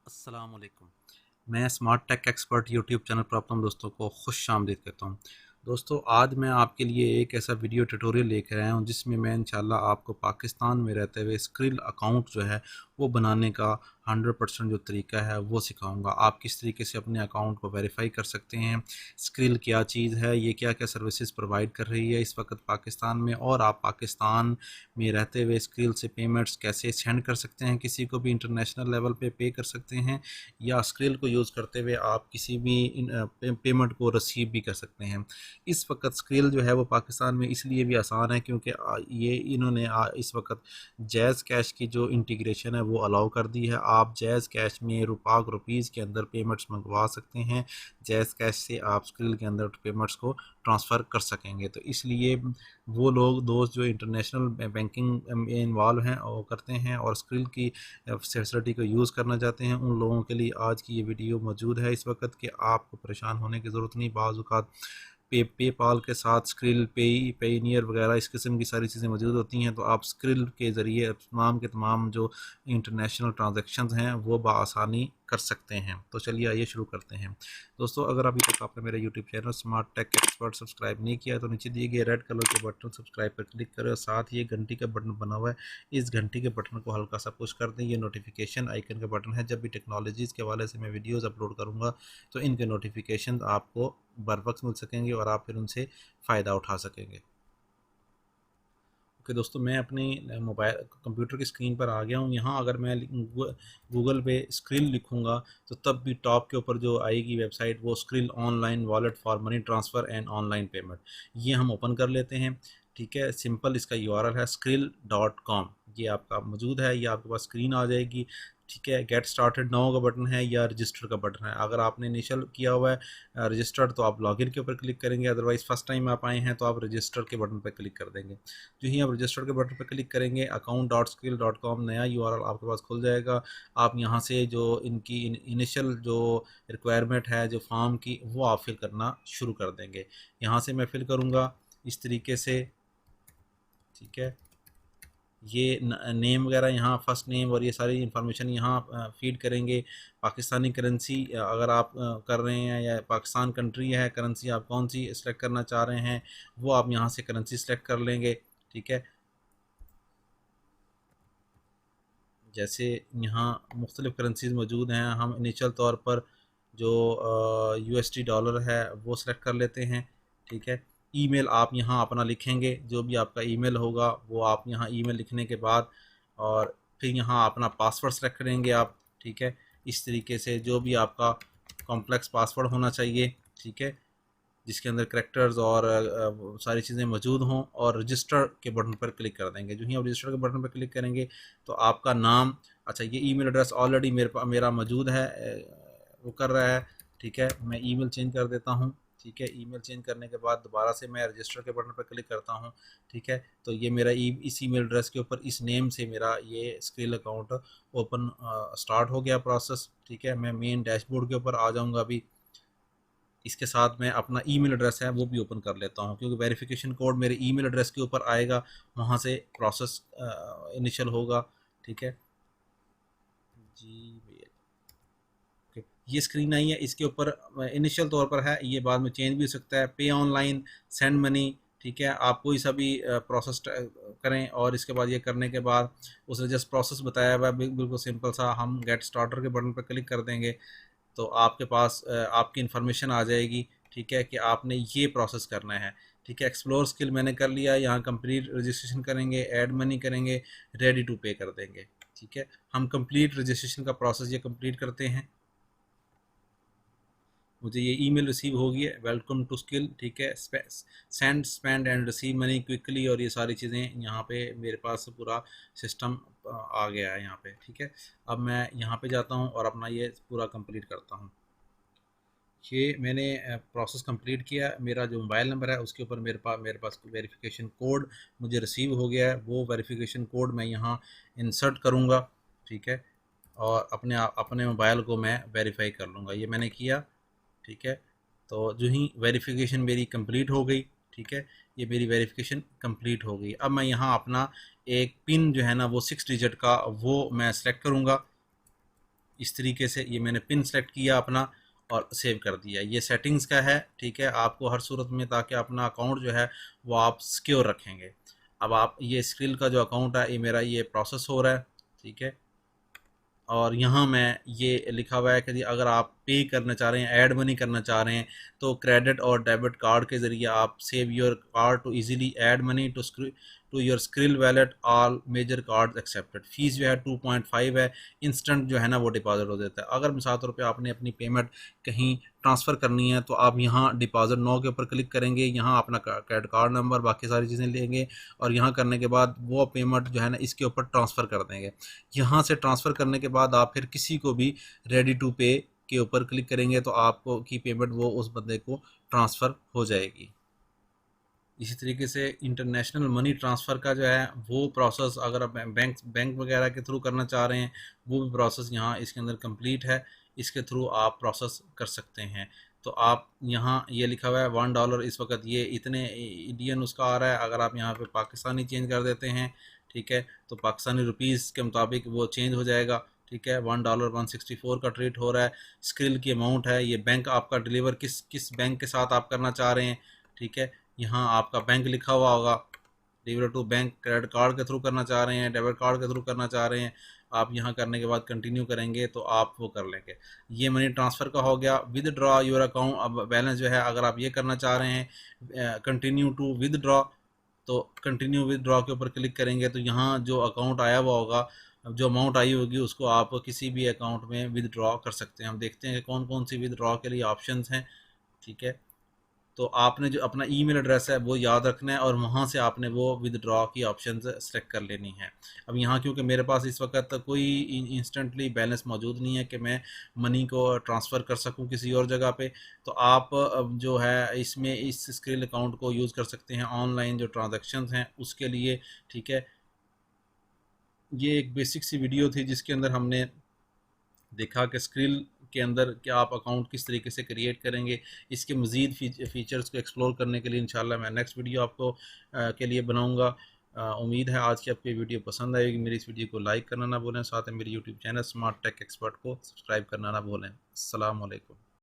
अस्सलाम वालेकुम। मैं Smart Tech Expert YouTube channel पर आप तमाम दोस्तों को खुश आमदीद कहता हूँ। दोस्तों, आज मैं आपके लिए एक ऐसा वीडियो ट्यूटोरियल लेकर आया हूँ जिसमें मैं इंशाल्लाह आपको पाकिस्तान में रहते हुए स्क्रिल अकाउंट जो है वो बनाने का 100% जो तरीका है वो सिखाऊंगा। आप किस तरीके से अपने अकाउंट को वेरीफाई कर सकते हैं, स्क्रिल क्या चीज़ है, ये क्या क्या सर्विसेज प्रोवाइड कर रही है इस वक्त पाकिस्तान में, और आप पाकिस्तान में रहते हुए स्क्रिल से पेमेंट्स कैसे सेंड कर सकते हैं, किसी को भी इंटरनेशनल लेवल पे कर सकते हैं, या स्क्रिल को यूज़ करते हुए आप किसी भी पेमेंट को रिसीव भी कर सकते हैं। इस वक्त स्क्रिल जो है वो पाकिस्तान में इसलिए भी आसान है क्योंकि ये इन्होंने इस वक्त जैज़ कैश की जो इंटीग्रेशन है वो अलाउ कर दी है। आप जैज़ कैश में रुपीज़ के अंदर पेमेंट्स मंगवा सकते हैं। जैज़ कैश से आप स्क्रिल के अंदर पेमेंट्स को ट्रांसफ़र कर सकेंगे। तो इसलिए वो लोग दोस्त जो इंटरनेशनल बैंकिंग में इन्वॉल्व हैं वो करते हैं और स्क्रिल की फैसिलिटी को यूज़ करना चाहते हैं, उन लोगों के लिए आज की ये वीडियो मौजूद है। इस वक्त कि आपको परेशान होने की ज़रूरत नहीं। बाज़ औक़ात पेपाल के साथ स्क्रिल, पेनीयर वगैरह इस किस्म की सारी चीज़ें मौजूद होती हैं, तो आप स्क्रिल के ज़रिए तमाम के तमाम जो इंटरनेशनल ट्रांजैक्शंस हैं वो बआसानी कर सकते हैं। तो चलिए आइए शुरू करते हैं। दोस्तों, अगर अभी तक आपने मेरा YouTube channel Smart Tech Expert subscribe नहीं किया तो नीचे दिए गए रेड कलर के बटन सब्सक्राइब पर क्लिक करें और साथ ही घंटी का बटन बना हुआ है, इस घंटी के बटन को हल्का सा पुश कर दें। ये नोटिफिकेशन आइकन का बटन है। जब भी टेक्नोलॉजीज़ के हवाले से मैं वीडियोज़ अपलोड करूँगा तो इनके नोटिफिकेशन आपको बर वक्त मिल सकेंगे और आप फिर उनसे फ़ायदा उठा सकेंगे। ओके दोस्तों, मैं अपनी मोबाइल कंप्यूटर की स्क्रीन पर आ गया हूँ। यहाँ अगर मैं गूगल पे स्क्रिल लिखूँगा तो तब भी टॉप के ऊपर जो आएगी वेबसाइट वो skill online wallet for money transfer and online payment, ये हम ओपन कर लेते हैं। ठीक है, सिंपल इसका यूआरएल है skrill.com। ये आपका मौजूद है, ये आपके पास स्क्रीन आ जाएगी। ठीक है, गेट स्टार्टेड नाउ का बटन है या रजिस्टर का बटन है। अगर आपने इनिशियल किया हुआ है रजिस्टर्ड तो आप लॉगिन के ऊपर क्लिक करेंगे, अदरवाइज़ फर्स्ट टाइम आप आए हैं तो आप रजिस्टर के बटन पर क्लिक कर देंगे। जो ही आप रजिस्टर के बटन पर क्लिक करेंगे account.skrill.com नया यूआरएल आपके पास खुल जाएगा। आप यहाँ से जो इनकी इनिशियल जो रिक्वायरमेंट है जो फॉर्म की वो आप फिल करना शुरू कर देंगे। यहाँ से मैं फिल करूँगा इस तरीके से। ठीक है, ये नेम वगैरह यहाँ फर्स्ट नेम और ये सारी इंफॉर्मेशन यहाँ फीड करेंगे। पाकिस्तानी करेंसी अगर आप कर रहे हैं या पाकिस्तान कंट्री है, करेंसी आप कौन सी सेलेक्ट करना चाह रहे हैं वो आप यहाँ से करेंसी सेलेक्ट कर लेंगे। ठीक है, जैसे यहाँ मुख्तलिफ़ करेंसीज मौजूद हैं, हम इनिशियल तौर पर जो यूएसडी डॉलर है वो सिलेक्ट कर लेते हैं। ठीक है, ईमेल आप यहाँ अपना लिखेंगे, जो भी आपका ईमेल होगा वो आप यहाँ ईमेल लिखने के बाद और फिर यहाँ अपना पासवर्ड सेलेक्ट करेंगे आप। ठीक है, इस तरीके से जो भी आपका कॉम्प्लेक्स पासवर्ड होना चाहिए। ठीक है, जिसके अंदर करेक्टर्स और सारी चीज़ें मौजूद हों, और रजिस्टर के बटन पर क्लिक कर देंगे। जो ही आप रजिस्टर के बटन पर क्लिक करेंगे तो आपका नाम, अच्छा ये ईमेल एड्रेस ऑलरेडी मेरा मौजूद है, वो कर रहा है। ठीक है, मैं ईमेल चेंज कर देता हूँ। ठीक है, ईमेल चेंज करने के बाद दोबारा से मैं रजिस्टर के बटन पर क्लिक करता हूँ। ठीक है, तो ये मेरा इस ईमेल एड्रेस के ऊपर इस नेम से मेरा ये स्क्रिल अकाउंट ओपन स्टार्ट हो गया प्रोसेस। ठीक है, मैं मेन डैशबोर्ड के ऊपर आ जाऊँगा अभी। इसके साथ मैं अपना ईमेल एड्रेस है वो भी ओपन कर लेता हूँ क्योंकि वेरिफिकेशन कोड मेरे ईमेल एड्रेस के ऊपर आएगा, वहाँ से प्रोसेस इनिशियल होगा। ठीक है जी भैया। ओके, ये स्क्रीन आई है, इसके ऊपर इनिशियल तौर पर है, ये बाद में चेंज भी हो सकता है। पे ऑनलाइन, सेंड मनी। ठीक है, आप कोई सा भी प्रोसेस करें और इसके बाद ये करने के बाद उसने जस्ट प्रोसेस बताया हुआ है बिल्कुल सिंपल सा, हम गेट स्टार्टर के बटन पर क्लिक कर देंगे तो आपके पास आपकी इन्फॉर्मेशन आ जाएगी। ठीक है, कि आपने ये प्रोसेस करना है। ठीक है, एक्सप्लोर स्किल मैंने कर लिया, यहाँ कंप्लीट रजिस्ट्रेशन करेंगे, ऐड मनी करेंगे, रेडी टू पे कर देंगे। ठीक है, हम कंप्लीट रजिस्ट्रेशन का प्रोसेस ये कंप्लीट करते हैं। मुझे ये ईमेल रिसीव होगी है, वेलकम टू स्किल। ठीक है, send spend and receive money quickly, और ये सारी चीज़ें यहाँ पे मेरे पास पूरा सिस्टम आ गया है यहाँ पे। ठीक है, अब मैं यहाँ पे जाता हूँ और अपना ये पूरा कंप्लीट करता हूँ। ये मैंने प्रोसेस कंप्लीट किया। मेरा जो मोबाइल नंबर है उसके ऊपर मेरे पास वेरिफिकेशन कोड मुझे रिसीव हो गया है। वो वेरिफिकेशन कोड मैं यहाँ इंसर्ट करूँगा। ठीक है, और अपने मोबाइल को मैं वेरीफाई कर लूँगा। ये मैंने किया। ठीक है, तो जो ही वेरिफिकेशन मेरी कंप्लीट हो गई। ठीक है, ये मेरी वेरिफिकेशन कंप्लीट हो गई। अब मैं यहाँ अपना एक पिन जो है ना वो 6 डिजिट का वो मैं सेलेक्ट करूँगा। इस तरीके से ये मैंने पिन सेलेक्ट किया अपना और सेव कर दिया। ये सेटिंग्स का है, ठीक है, आपको हर सूरत में, ताकि अपना अकाउंट जो है वो आप सिक्योर रखेंगे। अब आप ये स्क्रिल का जो अकाउंट है ये मेरा ये प्रोसेस हो रहा है, ठीक है। और यहाँ मैं ये लिखा हुआ है कि जी अगर आप पे करना चाह रहे हैं, ऐड मनी करना चाह रहे हैं, तो क्रेडिट और डेबिट कार्ड के ज़रिए आप save your card to easily add money to your Skrill wallet, all major card accepted. Fees जो है 2.5 है, इंस्टेंट जो है ना वो डिपॉजिट हो जाता है। अगर मिसाल तौर पे आपने अपनी पेमेंट कहीं ट्रांसफ़र करनी है तो आप यहाँ डिपॉजिट नो के ऊपर क्लिक करेंगे, यहाँ अपना क्रेडिट कार्ड नंबर बाकी सारी चीज़ें लेंगे और यहाँ करने के बाद वो पेमेंट जो है ना इसके ऊपर ट्रांसफ़र कर देंगे। यहाँ से ट्रांसफ़र करने के बाद आप फिर किसी को भी रेडी टू पे के ऊपर क्लिक करेंगे तो आपको की पेमेंट वो उस बंदे को ट्रांसफ़र हो जाएगी। इसी तरीके से इंटरनेशनल मनी ट्रांसफ़र का जो है वो प्रोसेस अगर आप बैंक वगैरह के थ्रू करना चाह रहे हैं, वो भी प्रोसेस यहाँ इसके अंदर कंप्लीट है, इसके थ्रू आप प्रोसेस कर सकते हैं। तो आप यहाँ ये लिखा हुआ है $1 इस वक्त ये इतने इंडियन उसका आ रहा है। अगर आप यहाँ पे पाकिस्तानी चेंज कर देते हैं, ठीक है, तो पाकिस्तानी रुपीज़ के मुताबिक वो चेंज हो जाएगा, ठीक है। $1 164 का ट्रेड हो रहा है। स्क्रिल की अमाउंट है, ये बैंक आपका डिलीवर किस किस बैंक के साथ आप करना चाह रहे हैं, ठीक है। यहाँ आपका बैंक लिखा हुआ होगा, deliver to bank, credit card के थ्रू करना चाह रहे हैं, डेबिट कार्ड के थ्रू करना चाह रहे हैं। आप यहाँ करने के बाद कंटिन्यू करेंगे तो आप वो कर लेंगे। ये मनी ट्रांसफ़र का हो गया। विद ड्रॉ योर अकाउंट, अब बैलेंस जो है अगर आप ये करना चाह रहे हैं कंटिन्यू टू विद ड्रॉ, तो कंटिन्यू विद ड्रॉ के ऊपर क्लिक करेंगे तो यहाँ जो अकाउंट आया हुआ होगा, जो अमाउंट आई होगी उसको आप किसी भी अकाउंट में विद ड्रॉ कर सकते हैं। हम देखते हैं कि कौन कौन सी विद ड्रॉ के लिए ऑप्शंस हैं, ठीक है। तो आपने जो अपना ईमेल एड्रेस है वो याद रखना है और वहाँ से आपने वो विदड्रॉ की ऑप्शन सेलेक्ट कर लेनी है। अब यहाँ क्योंकि मेरे पास इस वक्त कोई इंस्टेंटली बैलेंस मौजूद नहीं है कि मैं मनी को ट्रांसफ़र कर सकूँ किसी और जगह पे, तो आप जो है इसमें इस स्क्रिल अकाउंट को यूज़ कर सकते हैं ऑनलाइन जो ट्रांजेक्शन्स हैं उसके लिए, ठीक है। ये एक बेसिक सी वीडियो थी जिसके अंदर हमने देखा कि स्क्रिल के अंदर क्या आप अकाउंट किस तरीके से क्रिएट करेंगे। इसके मज़ीद फ़ीचर्स को एक्सप्लोर करने के लिए इंशाल्लाह मैं नेक्स्ट वीडियो आपको के लिए बनाऊँगा। उम्मीद है आज की आपकी वीडियो पसंद आएगी। मेरी इस वीडियो को लाइक करना ना भूलें, साथ में मेरी YouTube channel Smart Tech Expert को सब्सक्राइब करना ना भूलें। अस्सलाम वालेकुम।